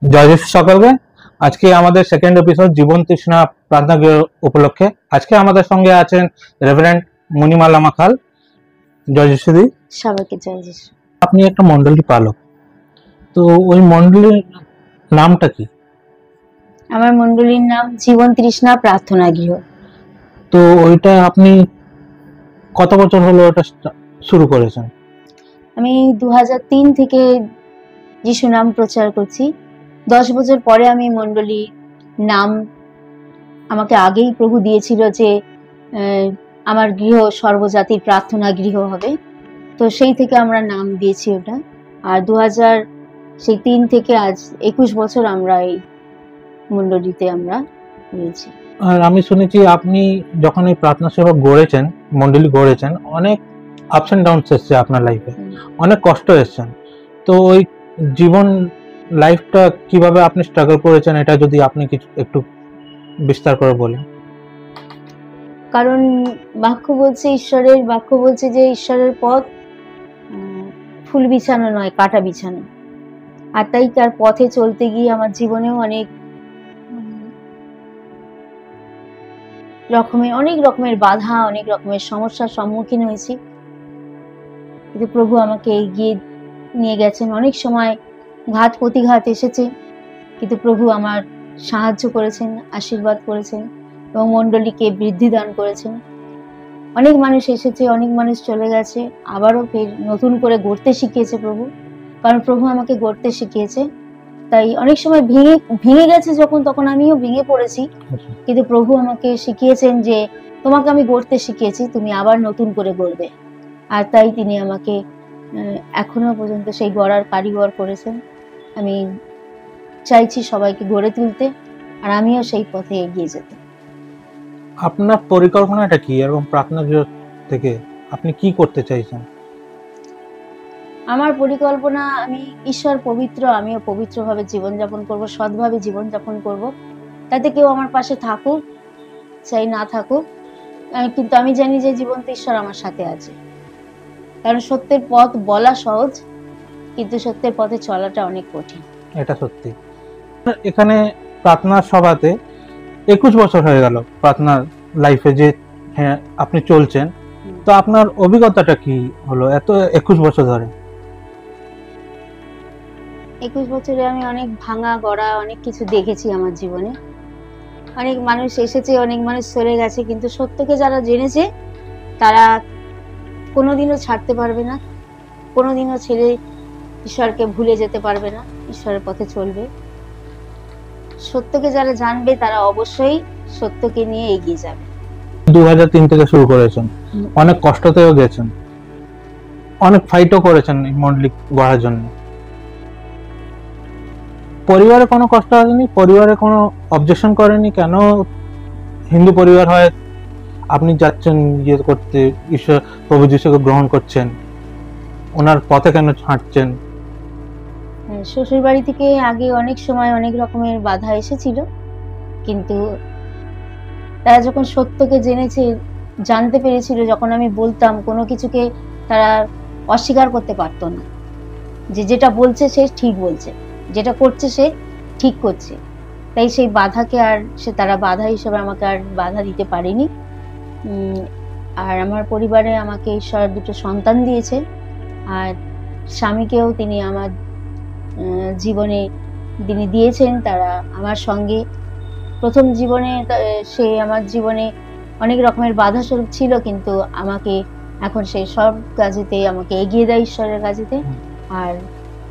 জয় যিশু সকলকে। আজকে আমাদের সেকেন্ড এপিসোড জীবন তৃষ্ণা প্রার্থনা গৃহ উপলক্ষে আজকে আমাদের সঙ্গে আছেন রেভারেন্ড মণিমালা মাখাল। জয় যিশু দি। সবাইকে জয় যিশু। আপনি একটা মণ্ডলী পালক, তো ওই মণ্ডলীর নামটা কি? আমার মণ্ডলীর নাম জীবন তৃষ্ণা প্রার্থনা গৃহ। তো ওইটা আপনি কত বছর হলো ওটা শুরু করেছেন? আমি 2003 থেকে যিশু নাম প্রচার করছি। 10 বছর পরে আমি মণ্ডলীর নাম আমাকে আগেই প্রভু দিয়েছিল যে আমার গৃহ সর্বজাতির প্রার্থনা গৃহ হবে, তো সেই থেকে আমরা নাম দিয়েছি ওটা। আর 2003 থেকে আজ 21 বছর আমরা এই মণ্ডলীতে আমরা রয়েছি। আর আমি শুনেছি আপনি যখন এই প্রার্থনা সেবা গড়েছেন, মণ্ডলী গড়েছেন, অনেক আপস এন্ড ডাউনস এসছে আপনার লাইফে, অনেক কষ্ট এসছেন। তো ওই জীবন লাইফটা কিভাবে আপনি স্ট্রাগল করেছেন, এটা যদি আপনি কিছু একটু বিস্তার করে বলেন। কারণ বাক্য বলছে যে ঈশ্বরের পথ ফুল বিছানো নয়, কাটা বিছানো। আর তাই তার পথে চলতে গিয়ে আমার জীবনেও অনেক রকমের বাধা, অনেক রকমের সমস্যার সম্মুখীন হয়েছি, কিন্তু প্রভু আমাকে এগিয়ে নিয়ে গেছেন। অনেক সময় ঘাত প্রতিঘাত এসেছে, কিন্তু প্রভু আমার সাহায্য করেছেন, আশীর্বাদ করেছেন এবং মণ্ডলীকে বৃদ্ধি দান করেছেন। অনেক মানুষ এসেছে, অনেক মানুষ চলে গেছে, আবারও ফের নতুন করে গড়তে শিখিয়েছে প্রভু, কারণ প্রভু আমাকে গড়তে শিখিয়েছে। তাই অনেক সময় ভেঙে গেছে যখন, তখন আমিও ভেঙে পড়েছি, কিন্তু প্রভু আমাকে শিখিয়েছেন যে তোমাকে আমি গড়তে শিখিয়েছি, তুমি আবার নতুন করে গড়বে। আর তাই তিনি আমাকে এখনো পর্যন্ত সেই গড়ার কারিগর করেছেন। আমি চাইছি সবাইকে গড়ে তুলতে, আর আমিও সেই পথে এগিয়ে যেতে। আপনার পরিকল্পনাটা কি, এরকম প্রার্থনা গৃহ থেকে আপনি কি করতে চাইছেন? আমার পরিকল্পনা, আমি ঈশ্বর পবিত্র, আমিও পবিত্রভাবে জীবনযাপন করব, সৎভাবে জীবনযাপন করব। তাতে কেউ আমার পাশে থাকুক চাই না থাকুক, কিন্তু আমি জানি যে জীবন্ত ঈশ্বর আমার সাথে আছে। কারণ সত্যের পথ বলা সহজ, কিন্তু সত্যের পথে চলাটা অনেক কঠিন। এটা সত্যি। এখানে প্রার্থনা সভাতে 21 বছর হয়ে গেল প্রার্থনা লাইফে যে হ্যাঁ আপনি চলছেন, তো আপনার অভিজ্ঞতাটা কি হলো এত 21 বছর ধরে? 21 বছরে আমি অনেক ভাঙা গড়া অনেক কিছু দেখেছি আমার জীবনে। অনেক মানুষ এসেছে, অনেক মানুষ চলে গেছে, কিন্তু সত্যকে যারা জেনেছে তারা কোনোদিনও ছাড়তে পারবে না, কোনোদিনও ছেড়ে ঈশ্বরকে ভুলে যেতে পারবে না, ঈশ্বরের পথে চলবে। সত্যকে যারা জানবে তারা অবশ্যই সত্যকে নিয়ে এগিয়ে যাবে। 2003 থেকে শুরু করেছেন, অনেক কষ্টতেও গেছেন, অনেক ফাইটও করেছেন এই মণ্ডলী গড়ার জন্য। পরিবারে কোনো কষ্ট হয়নি? পরিবারে কোনো অবজেকশন করেনি? কেন হিন্দু পরিবার হয় আপনি যাচ্ছেন ইয়ে করতে, ঈশ্বর প্রভু যিশুকে গ্রহণ করছেন, ওনার পথে কেন হাঁটছেন? শ্বশুর বাড়ি থেকে আগে অনেক সময় অনেক রকমের বাধা এসেছিল, কিন্তু তারা যখন সত্যকে জেনেছে, জানতে পেরেছিল, যখন আমি বলতাম কোনো কিছুকে তারা অস্বীকার করতে পারতো না, যে যেটা বলছে সে ঠিক বলছে, যেটা করছে সে ঠিক করছে। তাই সেই বাধাকে আর তারা বাধা হিসেবে আমাকে আর বাধা দিতে পারেনি। আর আমার পরিবারে আমাকে ঈশ্বর দুটো সন্তান দিয়েছে, আর স্বামীকেও তিনি আমার জীবনে তিনি দিয়েছেন। তারা আমার সঙ্গে প্রথম জীবনে, সে আমার জীবনে অনেক রকমের বাধা স্বরূপ ছিল, কিন্তু আমাকে এখন সেই সব কাজেতে আমাকে এগিয়ে দেয় ঈশ্বরের কাজেতে। আর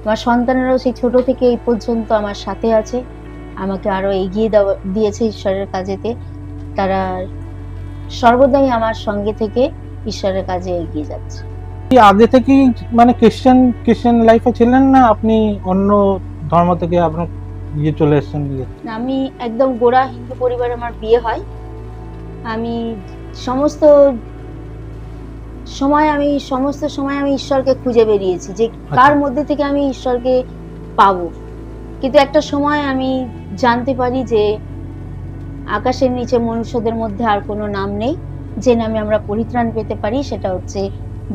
আমার সন্তানেরাও সেই ছোট থেকে এই পর্যন্ত আমার সাথে আছে, আমাকে আরো এগিয়ে দিয়েছে ঈশ্বরের কাজেতে। তারা সর্বদাই আমার সঙ্গে থেকে ঈশ্বরের কাজে এগিয়ে যাচ্ছে। আগে থেকেই মানে খ্রিস্টান লাইফে ছিলেন না আপনি অন্য ধর্ম থেকে আপনার ইয়ে চলে এসেছেন? আমি একদম গোড়া হিন্দু পরিবারে আমার বিয়ে হয়। আমি সমস্ত সময় আমি ঈশ্বরকে খুঁজে বেরিয়েছি যে কার মধ্যে থেকে আমি ঈশ্বরকে পাবো। কিন্তু একটা সময় আমি জানতে পারি যে আকাশের নিচে মনুষ্যদের মধ্যে আর কোনো নাম নেই যে নামে আমরা পরিত্রাণ পেতে পারি, সেটা হচ্ছে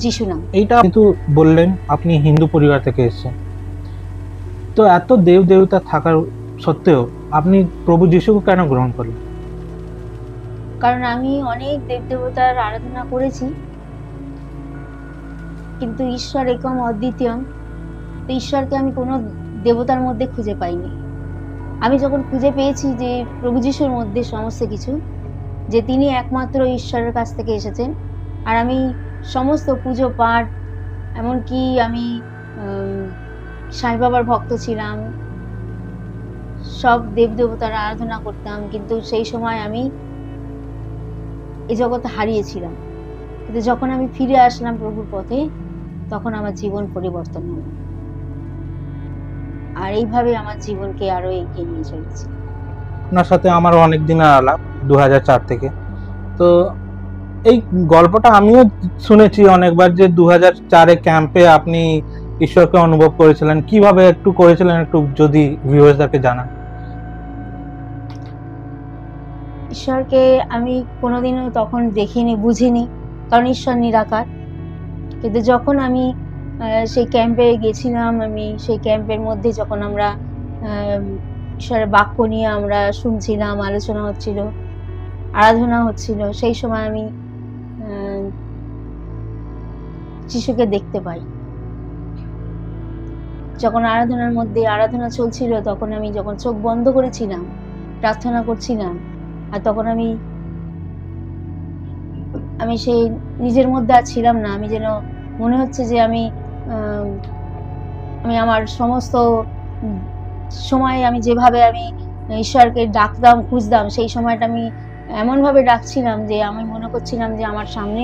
যিশু নাম। এইটা কিন্তু বললেন আপনি হিন্দু পরিবার থেকে এসেছেন, তো এত দেব দেবতা থাকার সত্ত্বেও আপনি প্রভু যিশুকে কেন গ্রহণ করলেন? কারণ আমি অনেক দেবদেবতার আরাধনা করেছি, কিন্তু ঈশ্বর একম অদ্বিতীয়, তো ঈশ্বরকে আমি কোনো দেবতার মধ্যে খুঁজে পাইনি। আমি যখন খুঁজে পেয়েছি যে প্রভু যিশুর মধ্যে সমস্ত কিছু, যে তিনি একমাত্র ঈশ্বরের কাছ থেকে এসেছেন, আর আমি সমস্ত পুজো পাঠ, এমনকি আমি সাই বাবার ভক্ত ছিলাম, সব দেবদেবতার আরাধনা করতাম, কিন্তু সেই সময় আমি এই জগতে হারিয়েছিলাম। কিন্তু যখন আমি ফিরে আসলাম প্রভুর পথে, তখন আমার জীবন পরিবর্তন হলো, আর এইভাবে আমার জীবনকে আরো এগিয়ে নিয়ে চলেছি। আপনার সাথে আমার অনেক দিনের আলাপ 2004 থেকে। তো এই গল্পটা আমিও শুনেছি অনেকবার যে 2004-এ ক্যাম্পে আপনি ঈশ্বরকে অনুভব করেছিলেন। কিভাবে একটু করেছিলেন, একটু যদি ভিউয়ার্সদেরকে জানান। ঈশ্বরকে আমি কোনোদিনও তখন দেখিনি, বুঝিনি, কারণ ঈশ্বর নিরাকার। কিন্তু যখন আমি সেই ক্যাম্পে গেছিলাম, আমি সেই ক্যাম্পের মধ্যে যখন আমরা ঈশ্বরের বাক্য নিয়ে আমরা শুনছিলাম, আলোচনা হচ্ছিল, আরাধনা হচ্ছিল, সেই সময় আমি যিশুকে দেখতে পাই। যখন আরাধনার মধ্যে আরাধনা চলছিল, তখন আমি যখন চোখ বন্ধ করেছিলাম, প্রার্থনা করছিলাম, আর তখন আমি সেই নিজের মধ্যে আর ছিলাম না। আমি যেন মনে হচ্ছে যে আমি আমার সমস্ত সময় আমি যেভাবে আমি ঈশ্বরকে ডাকতাম, খুঁজতাম, সেই সময়টা আমি এমনভাবে ডাকছিলাম যে আমি মনে করছিলাম যে আমার সামনে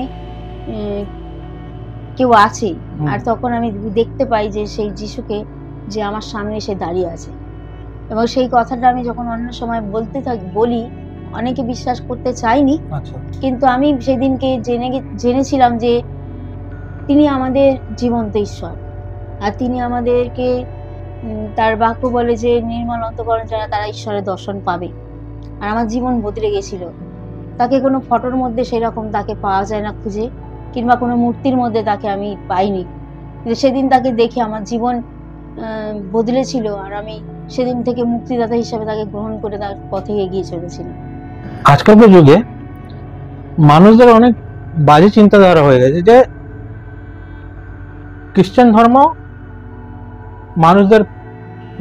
কেউ আছে। আর তখন আমি দেখতে পাই যে সেই যিশুকে, যে আমার সামনে এসে দাঁড়িয়ে আছে। এবং সেই কথাটা আমি যখন অন্য সময় বলি, অনেকে বিশ্বাস করতে চায়নি, কিন্তু আমি সেদিনকে জেনেছিলাম যে তিনি আমাদের জীবন্ত ঈশ্বর, আর তিনি আমাদেরকে, তার বাক্য বলে যে নির্মল অন্তঃকরণ যারা, তারা ঈশ্বরের দর্শন পাবে। আর আমার জীবন বদলে গেছিল। তাকে কোনো ফটোর মধ্যে সেরকম তাকে পাওয়া যায় না খুঁজে, কিংবা কোনো মূর্তির মধ্যে তাকে আমি পাইনি, কিন্তু সেদিন তাকে দেখে আমার জীবন বদলেছিল, আর আমি সেদিন থেকে মুক্তিদাতা হিসেবে তাকে গ্রহণ করে তার পথে এগিয়ে চলেছিলাম। আজকালকার যুগে মানুষদের অনেক বাজে চিন্তাধারা হয়ে গেছে যে খ্রিস্টান ধর্ম মানুষদের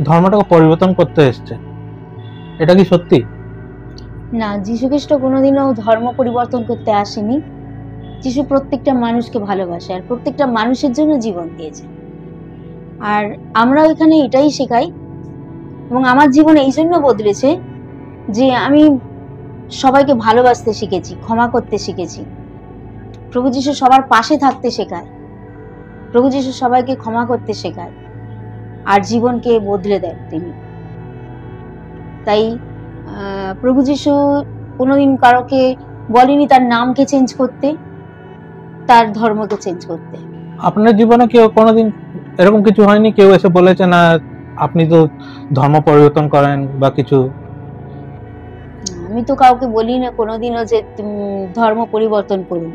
ধর্মটাকে পরিবর্তন করতে এসছে। এটা কি সত্যি? না, যীশু খ্রিস্ট কোনোদিনও ধর্ম পরিবর্তন করতে আসেনি। যীশু প্রত্যেকটা মানুষকে ভালোবাসে, আর প্রত্যেকটা মানুষের জন্য জীবন দিয়েছে। আর আমরা এখানে এটাই শেখাই, এবং আমার জীবন এই জন্য বদলেছে যে আমি সবাইকে ভালোবাসতে শিখেছি, ক্ষমা করতে শিখেছি। প্রভু যীশু সবার পাশে থাকতে শেখায়, প্রভু যীশু সবাইকে ক্ষমা করতে শেখায়, আর জীবনকে বদলে দেন তিনি। তাই প্রভু যীশু কোনোদিন কারোকে বলেনি তার নামকে চেঞ্জ করতে, তার ধর্মকে চেঞ্জ করতে। আপনার জীবনে কেউ কোনোদিন এরকম কিছু হয়নি, কেউ এসে বলেছে না আপনি তো ধর্ম পরিবর্তন করেন বা কিছু? আমি তো কাউকে বলি না কোনোদিনও যে ধর্ম পরিবর্তন করুন,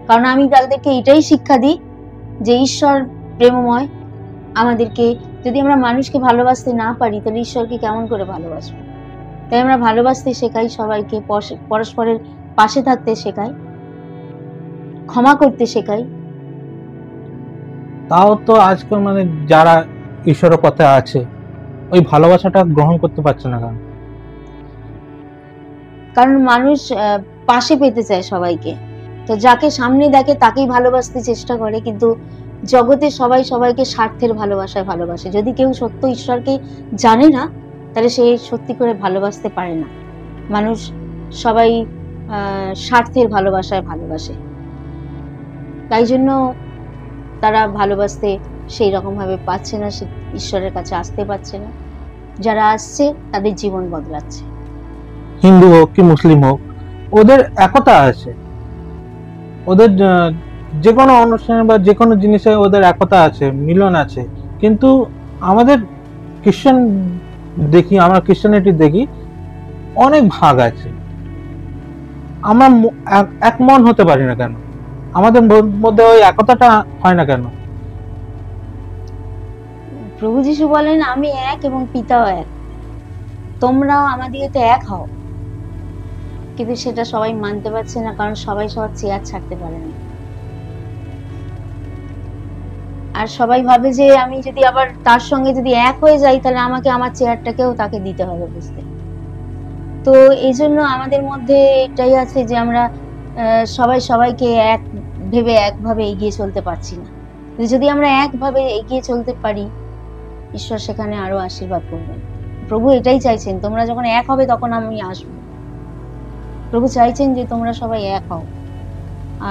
কারণ আমি তাদেরকে এটাই শিক্ষা দিই যে ঈশ্বর প্রেমময়। আমাদেরকে, যদি আমরা মানুষকে ভালোবাসতে না পারি, তাহলে ঈশ্বরকে কেমন করে ভালোবাসবো? তাই আমরা ভালোবাসতে শেখাই, সবাইকে পরস্পরের পাশে থাকতে শেখাই, ক্ষমা করতে শেখাই। তাও তো আজকাল মানে যারা ঈশ্বরের পথে আছে, ওই ভালোবাসাটা গ্রহণ করতে পারছে না। কারণ মানুষ পাশে পেতে চায় সবাইকে, তো যাকে সামনে দেখে তাকেই ভালোবাসতে চেষ্টা করে, কিন্তু জগতে সবাই সবাইকে স্বার্থের ভালোবাসায় ভালোবাসে। যদি কেউ সত্য ঈশ্বরকে জানে না, তাহলে সে সত্যি করে ভালোবাসতে পারে না। মানুষ সবাই স্বার্থের ভালোবাসায় ভালোবাসে, তাই জন্য তারা ভালোবাসতে সেই রকম ভাবে পাচ্ছে না, সে ঈশ্বরের কাছে আসতে পারছে না। যারা আসছে তাদের জীবন বদলাচ্ছে। হিন্দু হোক কি মুসলিম হোক, ওদের একতা আছে, ওদের যে কোনো অনুষ্ঠানে বা যে কোনো জিনিসে ওদের একতা আছে, মিলন আছে। কিন্তু আমাদের খ্রিস্টান দেখি, আমরা খ্রিস্টানিটি দেখি অনেক ভাগ আছে। আমরা এক মন হতে পারি না কেন? আমাদের মধ্যে ওই একতাটা হয় না কেন? প্রভু যিশু বলেন, আমি এক এবং পিতাও এক, তোমরাও আমাদিগতে এক হও। কিন্তু সেটা সবাই মানতে পারছে না, কারণ সবাই সবার চেয়ার ছাড়তে পারে না। আর সবাই ভাবে যে আমি যদি আবার তার সঙ্গে যদি এক হয়ে যাই, তাহলে আমাকে আমার চেয়ারটাকেও তাকে দিতে হবে, বুঝতে। তো এই জন্য আমাদের মধ্যে এটাই আছে যে আমরা সবাই সবাইকে এক ভেবে একভাবে এগিয়ে চলতে পারছি না। যদি আমরা একভাবে এগিয়ে চলতে পারি, ঈশ্বর সেখানে আরো আশীর্বাদ করবেন। প্রভু এটাই চাইছেন, তোমরা যখন এক হবে তখন আমি আসবো। প্রভু চাইছেন যে তোমরা সবাই এক হও।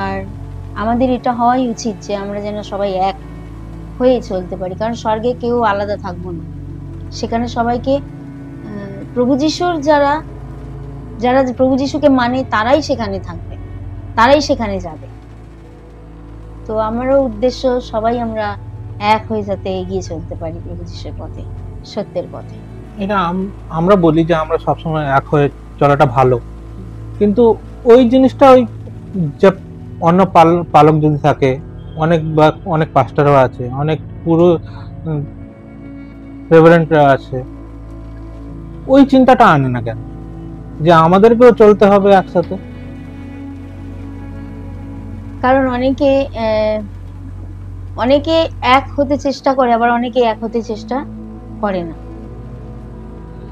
আর আমাদের এটা হওয়াই উচিত যে আমরা যেন সবাই এক হয়ে চলতে পারি, কারণ স্বর্গে কেউ আলাদা থাকবো না। সেখানে সবাইকে প্রভু যিশুর যারা যারা প্রভু যিশুকে মানে তারাই সেখানে থাকবে, তারাই সেখানে যাবে। তো আমারও উদ্দেশ্য সবাই আমরা এক হয়ে যাতে এগিয়ে চলতে পারি প্রভু যিশুর পথে, সত্যের পথে। এটা আমরা বলি যে আমরা সবসময় এক হয়ে চলাটা ভালো, কিন্তু ওই জিনিসটা ওই যে অন্য পালক যদি থাকে, অনেক পাস্টাররা আছে, অনেক পুরো রেভারেন্টরা আছে, ওই চিন্তাটা আনে না কেন যে আমাদেরকেও চলতে হবে একসাথে? কারণ অনেকে এক হতে চেষ্টা করে, আবার অনেকে এক হতে চেষ্টা করে না।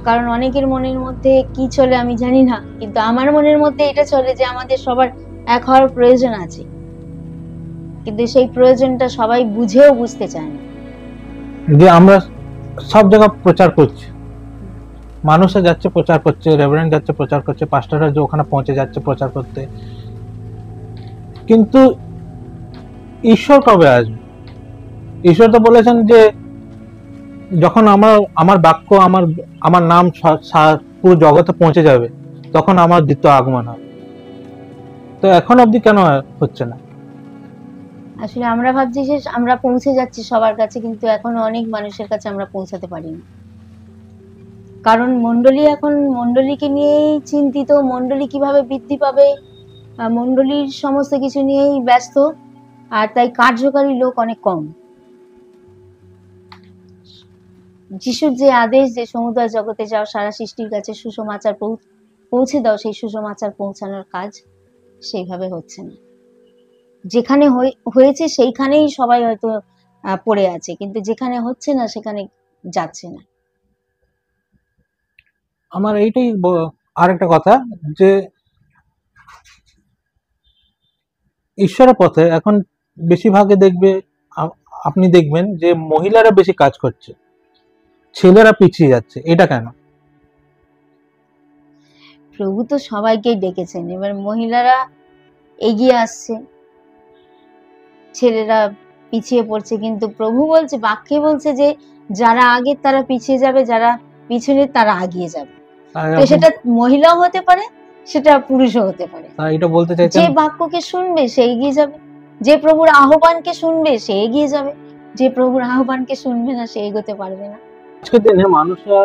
কারণ অনেকের মনের মধ্যে কি চলে আমি জানি না, কিন্তু আমার মনের মধ্যে এটা চলে যে আমাদের সবার এক হওয়ার প্রয়োজন আছে, কিন্তু সেই প্রয়োজনটা সবাই বুঝেও বুঝতে চায় না। যে আমরা সব জায়গায় প্রচার করছি, মানুষে যাচ্ছে প্রচার করছে, রেভারেন্ট যাচ্ছে প্রচার করছে, পাস্টাররা যে ওখানে পৌঁছে যাচ্ছে প্রচার করতে, কিন্তু ঈশ্বর কবে আসবে? ঈশ্বর তো বলেছেন যে যখন আমার বাক্য, আমার নাম পুরো জগতে পৌঁছে যাবে, তখন আমার দ্বিতীয় আগমন হবে। তো এখন অবধি কেন হচ্ছে না? আসলে আমরা ভাবছি যে আমরা পৌঁছে যাচ্ছি সবার কাছে, কিন্তু এখনো অনেক মানুষের কাছে আমরা পৌঁছাতে পারিনি। কারণ এখন মণ্ডলীকে নিয়েই চিন্তিত, মণ্ডলী কিভাবে বৃদ্ধি পাবে, মণ্ডলীর সমস্ত কিছু নিয়েই ব্যস্ত, আর তাই কার্যকারী লোক অনেক কম। যিশুর যে আদেশ যে সমুদয় জগতে যাও, সারা সৃষ্টির কাছে সুসমাচার পৌঁছে দাও, সেই সুসমাচার পৌঁছানোর কাজ সেইভাবে হচ্ছে না। যেখানে হয়েছে সেইখানেই সবাই হয়তো পড়ে আছে, কিন্তু যেখানে হচ্ছে না সেখানে যাচ্ছে না। আমার এইটাই আরেকটা কথা, যে ঈশ্বরের পথে এখন বেশিরভাগে আপনি দেখবেন যে মহিলারা বেশি কাজ করছে, ছেলেরা পিছিয়ে যাচ্ছে। এটা কেন? প্রভু তো সবাইকেই ডেকেছেন, এবার মহিলারা এগিয়ে আসছে, ছেলেরা পিছিয়ে পড়ছে, কিন্তু প্রভু বলছে, বাক্যে বলছে যে যারা আগে তারা পিছিয়ে যাবে, যারা পিছনে তারা আগিয়ে যাবে। তো সেটা মহিলাও হতে পারে, সেটা পুরুষও হতে পারে। এটা বলতে চাইছেন যে বাক্যকে শুনবে সে এগিয়ে যাবে, যে প্রভুর আহ্বানকে শুনবে সে এগিয়ে যাবে, যে প্রভুর আহ্বানকে শুনবে না সে এগোতে পারবে না। আজকের দিনে মানুষরা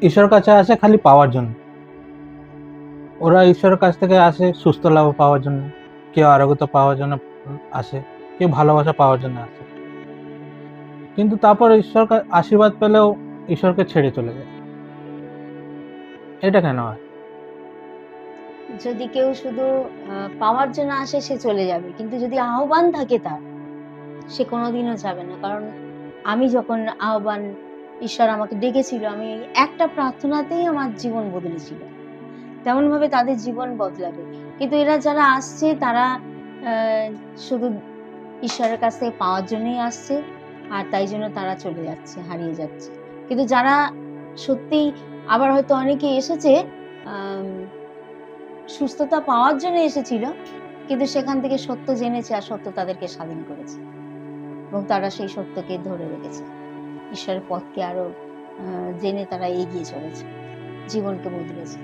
ঈশ্বরের কাছে আসে খালি পাওয়ার জন্য। ওরা ঈশ্বরের কাছ থেকে আসে সুস্থ লাভ পাওয়ার জন্য, কেউ আরোগ্যতা পাওয়ার জন্য আসে, কেউ ভালোবাসা পাওয়ার জন্য আসে, কিন্তু তারপর ঈশ্বর আশীর্বাদ পেলেও ঈশ্বরকে ছেড়ে চলে যায়। এটা কেন হয়? যদি কেউ শুধু পাওয়ার জন্য আসে সে চলে যাবে, কিন্তু যদি আহ্বান থাকে তার, সে কোনোদিনও যাবে না। কারণ আমি যখন ঈশ্বর আমাকে ডেকেছিল, আমি একটা প্রার্থনাতেই আমার জীবন বদলেছিল, তেমন ভাবে তাদের জীবন বদলাবে। কিন্তু এরা যারা আসছে তারা শুধু ঈশ্বরের কাছ থেকে পাওয়ার জন্যই আসছে, আর তাই জন্য তারা চলে যাচ্ছে, হারিয়ে যাচ্ছে। কিন্তু যারা সত্যি, আবার হয়তো অনেকে এসেছে সুস্থতা পাওয়ার জন্য এসেছিল, কিন্তু সেখান থেকে সত্য জেনেছে, আর সত্য তাদেরকে স্বাধীন করেছে, এবং তারা সেই সত্যকে ধরে রেখেছে, ঈশ্বরের পথকে আরো জেনে তারা এগিয়ে চলেছে, জীবনকে বদলেছে।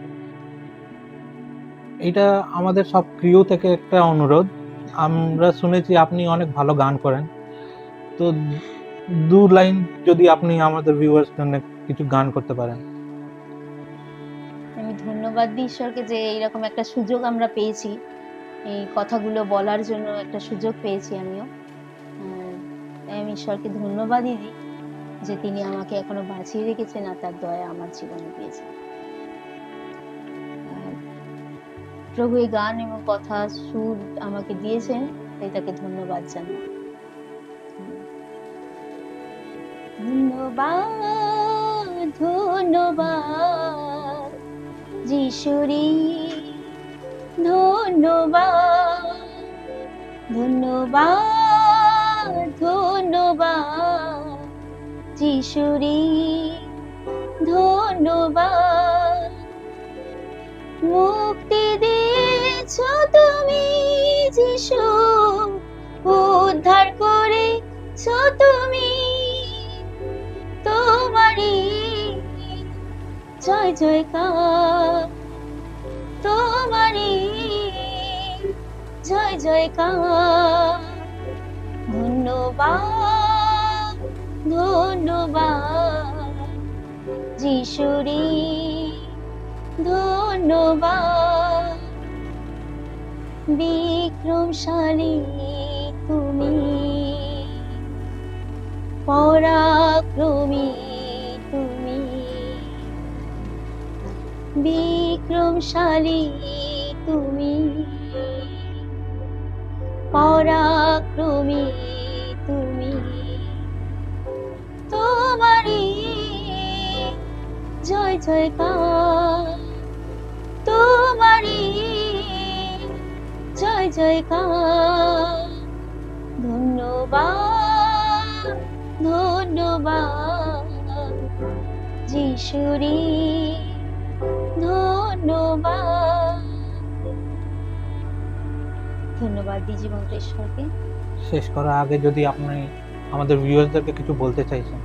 এটা আমাদের সব প্রিয় থেকে একটা অনুরোধ। আমরা শুনেছি আপনি অনেক ভালো গান করেন, তো 2 লাইন যদি আপনি আমাদের ভিউয়ার্স জন্য কিছু গান করতে পারেন। আমি ধন্যবাদ দিই ঈশ্বরকে যে এইরকম একটা সুযোগ আমরা পেয়েছি, এই কথাগুলো বলার জন্য একটা সুযোগ পেয়েছি আমিও। আমি ঈশ্বরকে ধন্যবাদই দিই যে তিনি আমাকে এখনো বাঁচিয়ে রেখেছেন আর তার দয়া আমার জীবনে দিয়েছেন। প্রভু এই গান এবং কথা সুর আমাকে দিয়েছেন, তাই তাকে ধন্যবাদ জানাই। ধন্যবাদ ধন্যবাদ যিশুরি, ধন্যবাদ ধন্যবাদ ধন্যবাদ যিশুরি, ধন্যবাদ। মুক্তি দিয়েছ তুমি যিশু, উদ্ধার করেছ তুমি, তোমারই জয় জয়কার, তোমারই জয় জয়কার। ধন্যবাদ ধন্যবাদ যিশুরি, ধন্যবাদ। বিক্রমশালী তুমি, পরাক্রমী তুমি, বিক্রমশালী তুমি, পরাক্রমী তুমি, তোমারই জয় জয়কার, তোমারই জয় জয়কার। ধন্যবাদ ধন্যবাদ যিশুরি, ধন্যবাদ। ধন্যবাদ দিজি মন্ত্রেশ্বরকে। শেষ করার আগে যদি আপনি আমাদের ভিউয়ারদেরকে কিছু বলতে চাইছেন।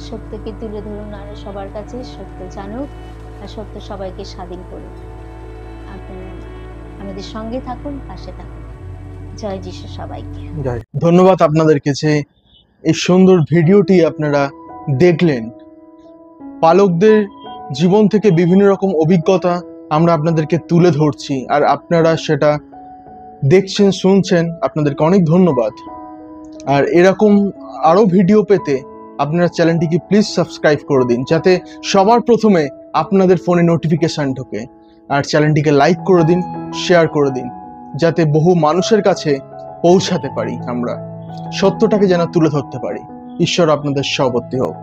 সত্যকে তুলে ধরুন আরো সবার কাছে, সত্য জানুক আর সত্য সবাইকে স্বাধীন করুন। আপনারা আমাদের সঙ্গে থাকুন, পাশে থাকুন। জয় যিশু সবাইকে। জয়। ধন্যবাদ আপনাদেরকে যে এই সুন্দর ভিডিওটি আপনারা দেখলেন। পালকদের জীবন থেকে বিভিন্ন রকম অভিজ্ঞতা আমরা আপনাদেরকে তুলে ধরছি, আর আপনারা সেটা দেখছেন, শুনছেন। আপনাদেরকে অনেক ধন্যবাদ। আর এরকম আরো ভিডিও পেতে আপনারা চ্যানেলটিকে প্লিজ সাবস্ক্রাইব করে দিন, যাতে সবার প্রথমে আপনাদের ফোনে নোটিফিকেশন ঢোকে। আর চ্যানেলটিকে লাইক করে দিন, শেয়ার করে দিন, যাতে বহু মানুষের কাছে পৌঁছাতে পারি, আমরা সত্যটাকে যেন তুলে ধরতে পারি। ঈশ্বর আপনাদের সহবর্তী হোক।